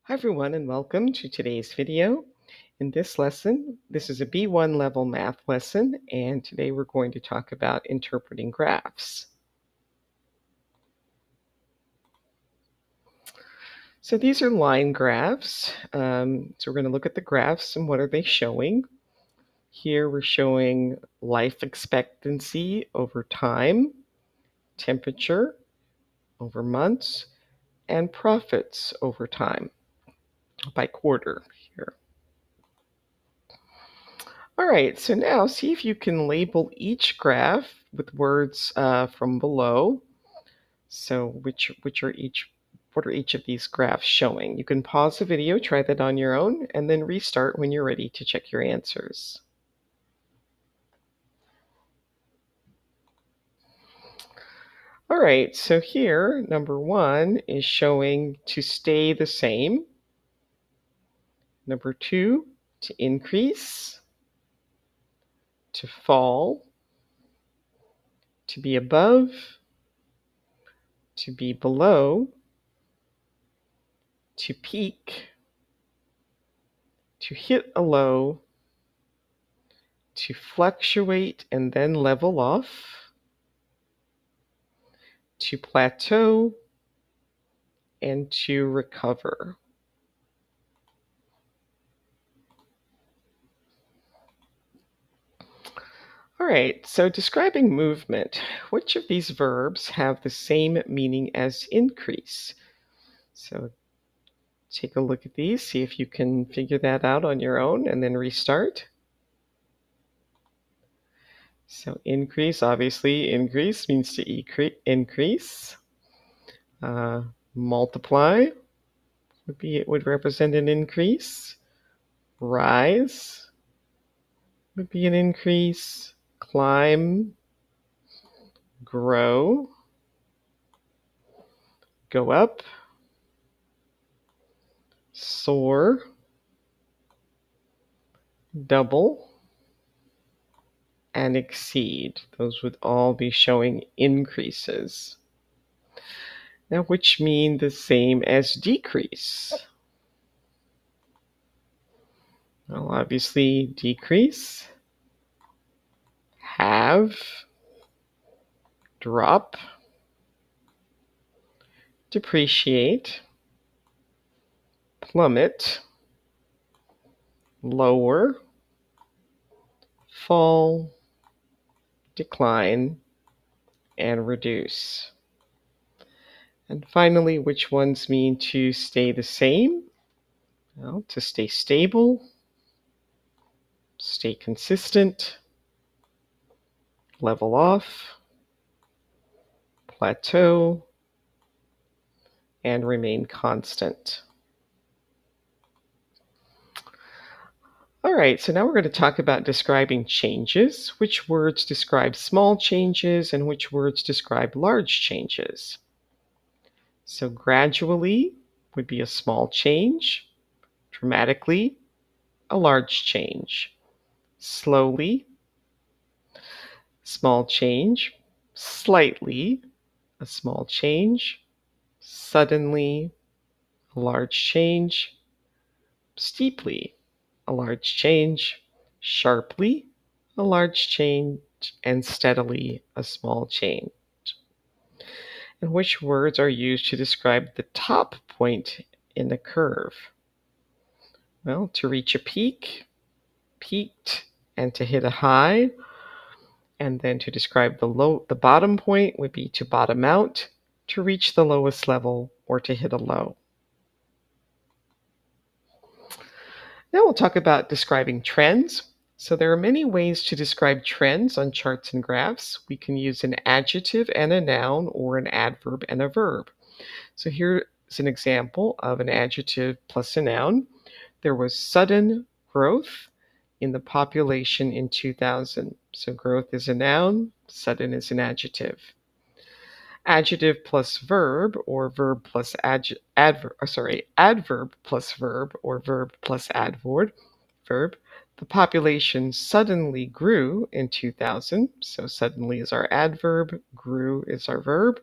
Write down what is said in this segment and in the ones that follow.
Hi everyone and welcome to today's video. In this lesson, this is a B1 level math lesson, and today we're going to talk about interpreting graphs. So these are line graphs. So we're going to look at the graphs and what are they showing. Here we're showing life expectancy over time, temperature over months, and profits over time by quarter here. All right, so now see if you can label each graph with words from below. So what are each of these graphs showing? You can pause the video, try that on your own, and then restart when you're ready to check your answers. All right, so here, number 1 is showing to stay the same. Number 2, to increase, to fall, to be above, to be below, to peak, to hit a low, to fluctuate and then level off, to plateau, and to recover. All right, so describing movement, which of these verbs have the same meaning as increase? So take a look at these, see if you can figure that out on your own, and then restart. So increase, obviously, increase means to increase. Multiply would represent an increase. Rise would be an increase. Climb, grow, go up, soar, double, and exceed. Those would all be showing increases. Now, which mean the same as decrease? Well, obviously, decrease, have, drop, depreciate, plummet, lower, fall, decline, and reduce. And finally, which ones mean to stay the same? Well, to stay stable, stay consistent, level off, plateau, and remain constant. All right, so now we're going to talk about describing changes. Which words describe small changes and which words describe large changes? So gradually would be a small change, dramatically, a large change, slowly, small change, slightly, a small change, suddenly, a large change, steeply, a large change, sharply, a large change, and steadily, a small change. And which words are used to describe the top point in the curve? Well, to reach a peak, peaked, and to hit a high. And then to describe the bottom point would be to bottom out, to reach the lowest level, or to hit a low. Now we'll talk about describing trends. So there are many ways to describe trends on charts and graphs. We can use an adjective and a noun or an adverb and a verb. So here's an example of an adjective plus a noun. There was sudden growth in the population in 2000. So growth is a noun, sudden is an adjective. Adjective plus verb or verb plus adverb plus verb or verb plus adverb. The population suddenly grew in 2000. So suddenly is our adverb, grew is our verb.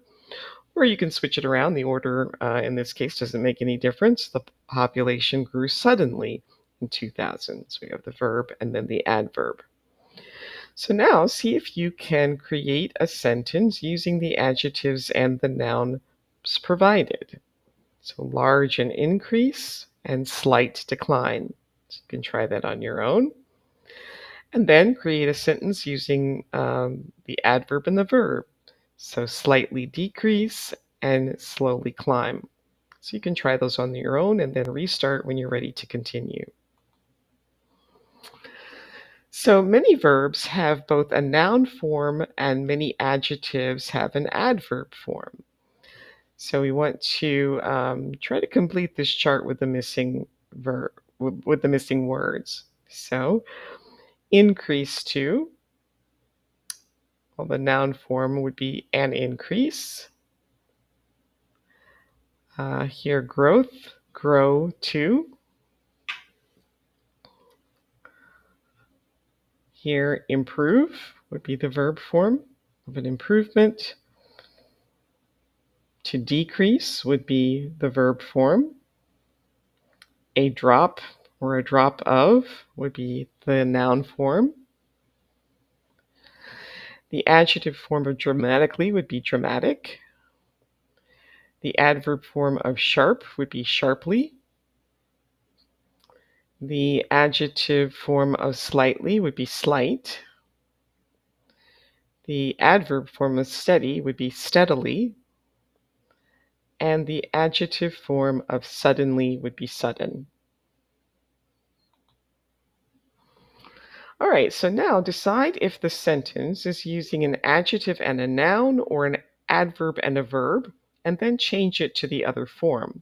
Or you can switch it around. The order in this case doesn't make any difference. The population grew suddenly in 2000. So we have the verb and then the adverb. So now see if you can create a sentence using the adjectives and the nouns provided. So large and increase and slight decline. So you can try that on your own. And then create a sentence using the adverb and the verb. So slightly decrease and slowly climb. So you can try those on your own and then restart when you're ready to continue. So many verbs have both a noun form and many adjectives have an adverb form. So we want to try to complete this chart with the missing verb, with the missing words. So increase to, well, the noun form would be an increase. Here, growth, grow to. Here, improve would be the verb form of an improvement. To decrease would be the verb form. A drop or a drop of would be the noun form. The adjective form of dramatically would be dramatic. The adverb form of sharp would be sharply. The adjective form of slightly would be slight. The adverb form of steady would be steadily. And the adjective form of suddenly would be sudden. All right, so now decide if the sentence is using an adjective and a noun or an adverb and a verb, and then change it to the other form.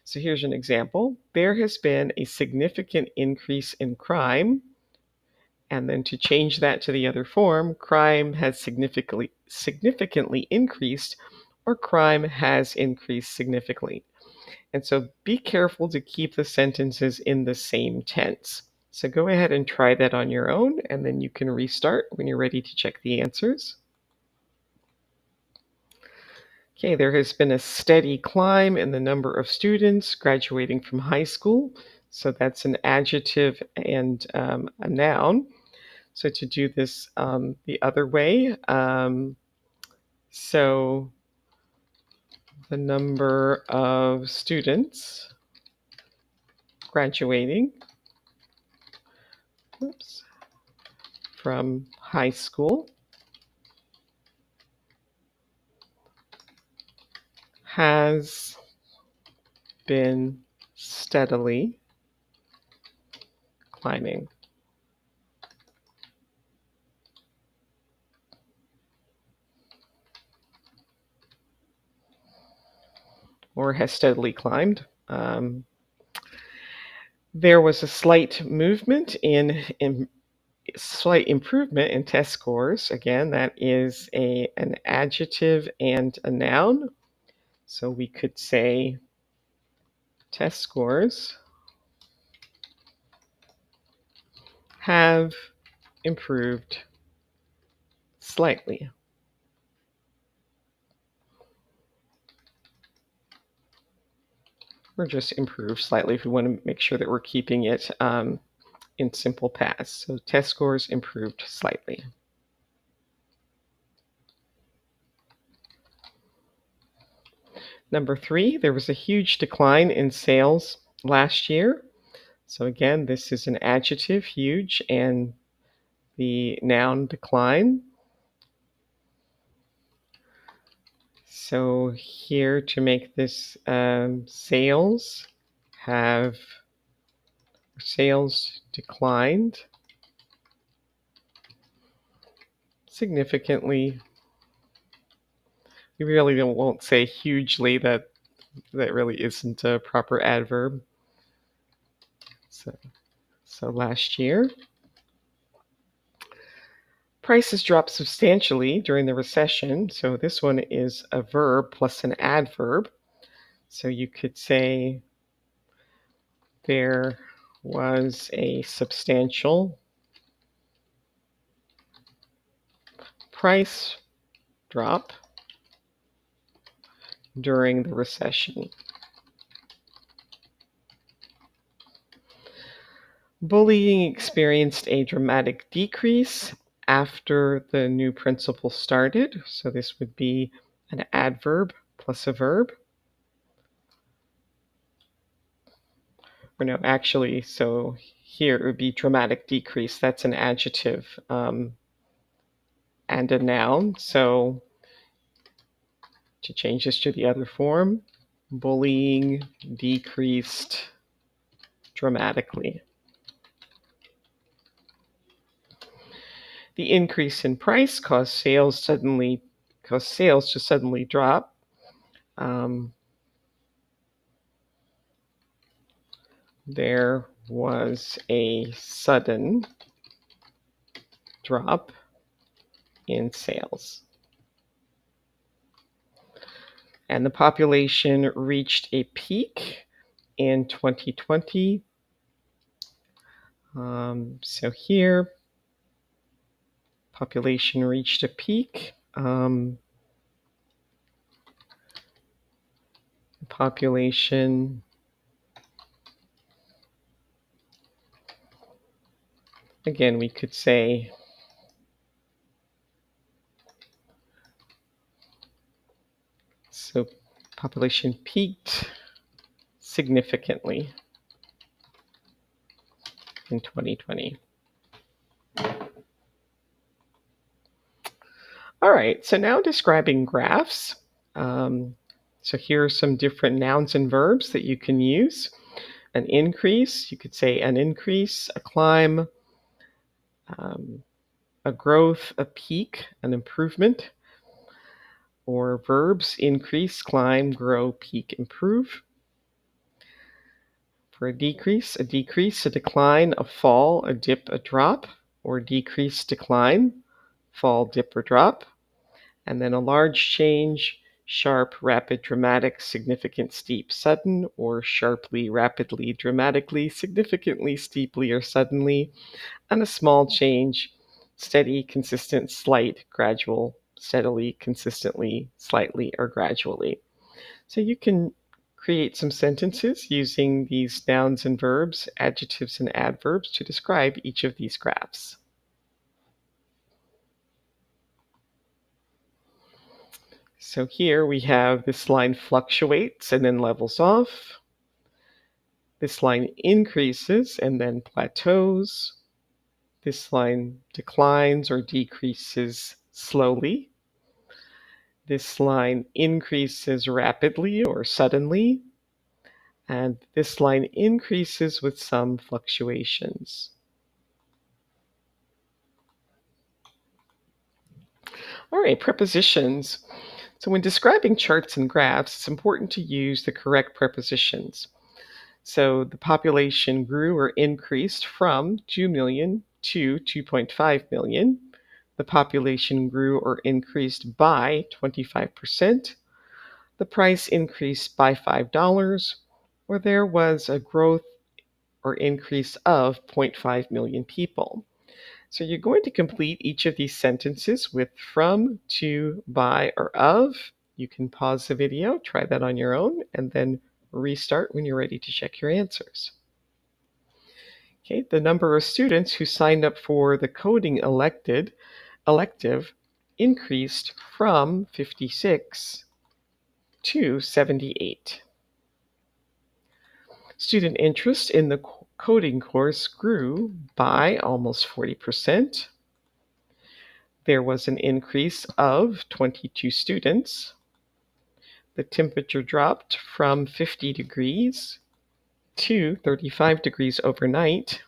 So here's an example. There has been a significant increase in crime. And then to change that to the other form, crime has significantly increased, or crime has increased significantly. And so be careful to keep the sentences in the same tense. So go ahead and try that on your own, and then you can restart when you're ready to check the answers. Okay, there has been a steady climb in the number of students graduating from high school. So that's an adjective and a noun. So to do this the other way, so the number of students graduating from high school has been steadily climbing. Or has steadily climbed. There was a slight slight improvement in test scores. Again, that is an adjective and a noun. So we could say test scores have improved slightly. Or just improved slightly if we want to make sure that we're keeping it in simple past. So test scores improved slightly. Number 3, there was a huge decline in sales last year. So again, this is an adjective, huge, and the noun decline. So here to make this sales declined significantly. We really won't say hugely. That really isn't a proper adverb. So last year, prices dropped substantially during the recession. So this one is a verb plus an adverb. So you could say there was a substantial price drop during the recession. Bullying experienced a dramatic decrease after the new principle started. So this would be an adverb plus a verb. Or no, actually, so here it would be dramatic decrease. That's an adjective and a noun. So to change this to the other form, bullying decreased dramatically. The increase in price caused sales to suddenly drop. There was a sudden drop in sales. And the population reached a peak in 2020. So here, population reached a peak. Population again, we could say so population peaked significantly in 2020. All right, so now describing graphs. So here are some different nouns and verbs that you can use. An increase, you could say an increase, a climb, a growth, a peak, an improvement, or verbs increase, climb, grow, peak, improve. For a decrease, a decline, a fall, a dip, a drop, or decrease, decline, fall, dip, or drop. And then a large change, sharp, rapid, dramatic, significant, steep, sudden, or sharply, rapidly, dramatically, significantly, steeply, or suddenly. And a small change, steady, consistent, slight, gradual, steadily, consistently, slightly, or gradually. So you can create some sentences using these nouns and verbs, adjectives and adverbs to describe each of these graphs. So here we have this line fluctuates and then levels off. This line increases and then plateaus. This line declines or decreases slowly. This line increases rapidly or suddenly. And this line increases with some fluctuations. All right, prepositions. So when describing charts and graphs, it's important to use the correct prepositions. So the population grew or increased from 2 million to 2.5 million. The population grew or increased by 25%. The price increased by $5, or there was a growth or increase of 0.5 million people. So you're going to complete each of these sentences with from, to, by, or of. You can pause the video, try that on your own, and then restart when you're ready to check your answers. Okay, the number of students who signed up for the coding elective increased from 56 to 78. Student interest in the coding course grew by almost 40%. There was an increase of 22 students. The temperature dropped from 50 degrees to 35 degrees overnight.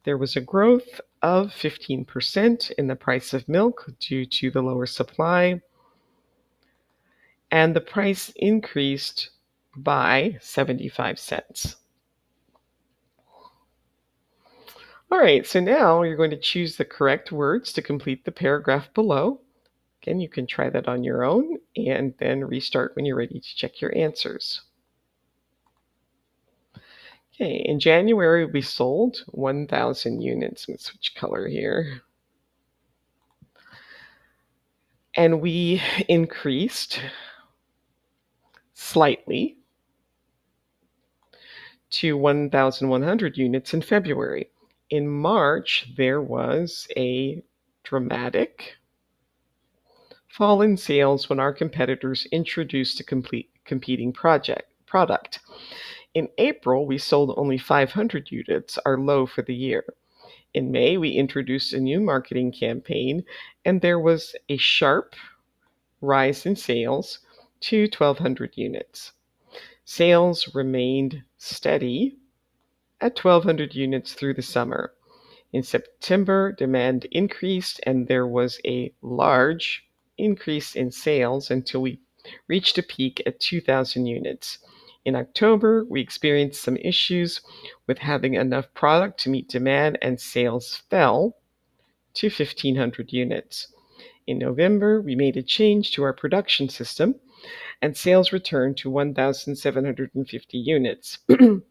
There was a growth of 15% in the price of milk due to the lower supply, and the price increased by 75 cents. All right, so now you're going to choose the correct words to complete the paragraph below. Again, you can try that on your own and then restart when you're ready to check your answers. Okay, in January we sold 1,000 units. Let's switch color here. And we increased slightly to 1,100 units in February. In March, there was a dramatic fall in sales when our competitors introduced a competing product. In April, we sold only 500 units, our low for the year. In May, we introduced a new marketing campaign, and there was a sharp rise in sales to 1,200 units. Sales remained steady at 1,200 units through the summer. In September, demand increased, and there was a large increase in sales until we reached a peak at 2,000 units. In October, we experienced some issues with having enough product to meet demand, and sales fell to 1,500 units. In November, we made a change to our production system, and sales returned to 1,750 units. In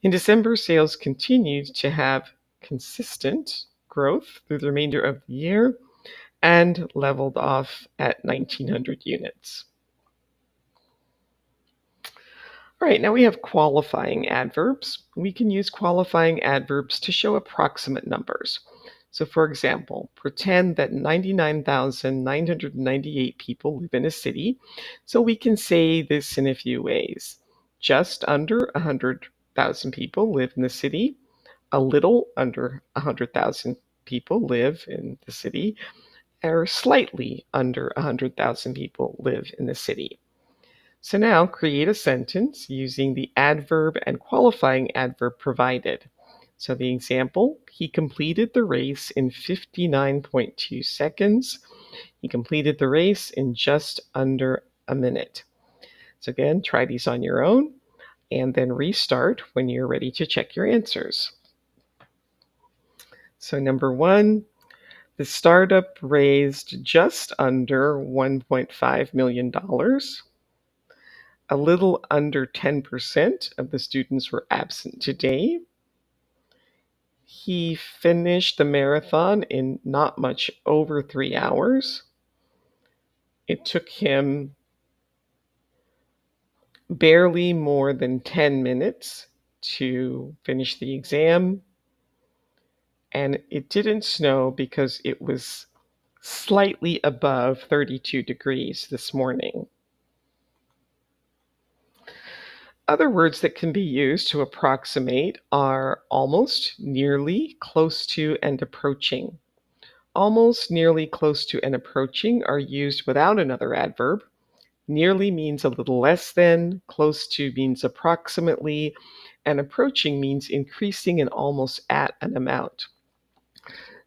December, sales continued to have consistent growth through the remainder of the year and leveled off at 1,900 units. All right, now we have qualifying adverbs. We can use qualifying adverbs to show approximate numbers. So, for example, pretend that 99,998 people live in a city. So we can say this in a few ways. Just under 100,000 people live in the city. A little under 100,000 people live in the city, or slightly under 100,000 people live in the city. So now create a sentence using the adverb and qualifying adverb provided. So the example, he completed the race in 59.2 seconds. He completed the race in just under a minute. So again, try these on your own and then restart when you're ready to check your answers. So number 1, the startup raised just under $1.5 million. A little under 10% of the students were absent today. He finished the marathon in not much over 3 hours. It took him barely more than 10 minutes to finish the exam. And it didn't snow because it was slightly above 32 degrees this morning. Other words that can be used to approximate are almost, nearly, close to, and approaching. Almost, nearly, close to, and approaching are used without another adverb. Nearly means a little less than, close to means approximately, and approaching means increasing and almost at an amount.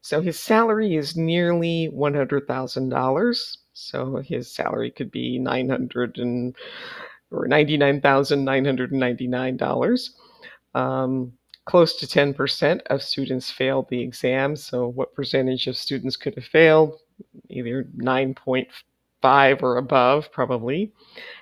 So his salary is nearly $100,000. So his salary could be $99,999. Close to 10% of students failed the exam. So what percentage of students could have failed? Either 9.5 or above, probably.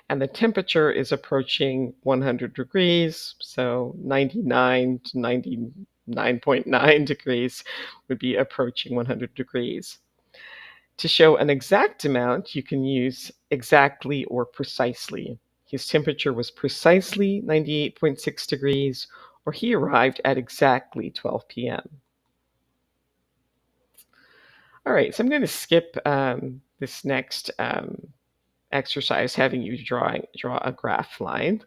And the temperature is approaching 100 degrees. So 99 to 99.9 degrees would be approaching 100 degrees. To show an exact amount, you can use exactly or precisely. His temperature was precisely 98.6 degrees, or he arrived at exactly 12 p.m. All right, so I'm going to skip this next exercise, having you draw a graph line.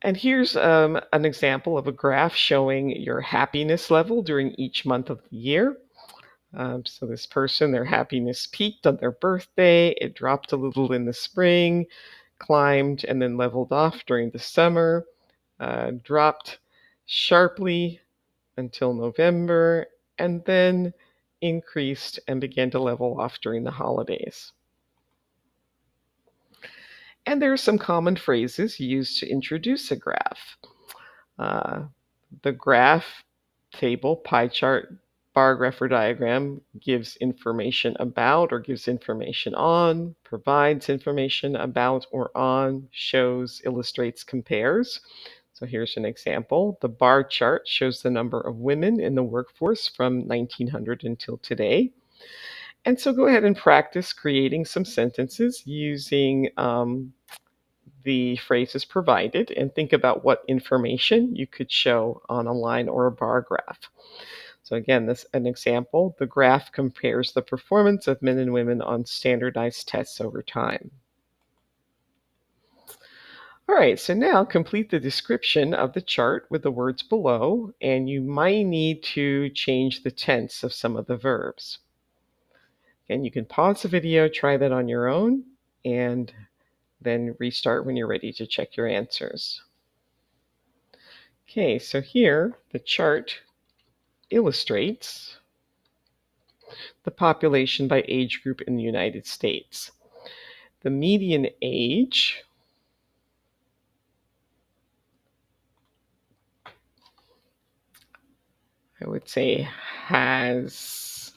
And here's an example of a graph showing your happiness level during each month of the year. So this person, their happiness peaked on their birthday, it dropped a little in the spring, climbed and then leveled off during the summer, dropped sharply until November, and then increased and began to level off during the holidays. And there are some common phrases used to introduce a graph. The graph, table, pie chart, bar graph, or diagram gives information about or gives information on, provides information about or on, shows, illustrates, compares. So here's an example. The bar chart shows the number of women in the workforce from 1900 until today. And so go ahead and practice creating some sentences using the phrases provided, and think about what information you could show on a line or a bar graph. So again, this an example. The graph compares the performance of men and women on standardized tests over time. All right, so now complete the description of the chart with the words below, and you might need to change the tense of some of the verbs. And you can pause the video, try that on your own, and then restart when you're ready to check your answers. Okay, so here the chart illustrates the population by age group in the United States. The median age I would say has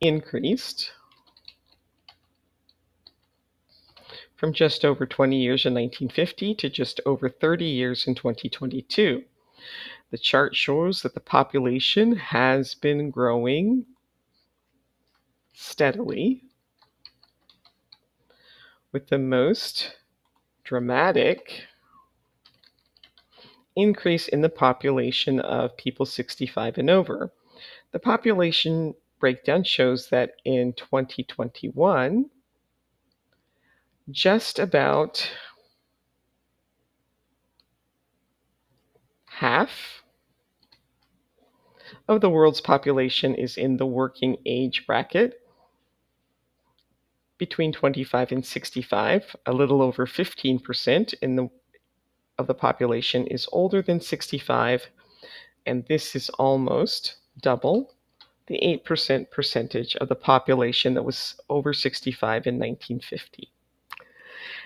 increased from just over 20 years in 1950 to just over 30 years in 2022. The chart shows that the population has been growing steadily, with the most dramatic increase in the population of people 65 and over. The population breakdown shows that in 2021, just about half of the world's population is in the working age bracket between 25 and 65. A little over 15% of the population is older than 65, and this is almost double the 8% percentage of the population that was over 65 in 1950.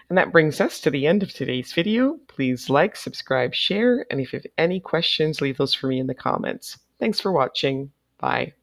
And that brings us to the end of today's video. Please like, subscribe, share, and if you have any questions, leave those for me in the comments. Thanks for watching. Bye.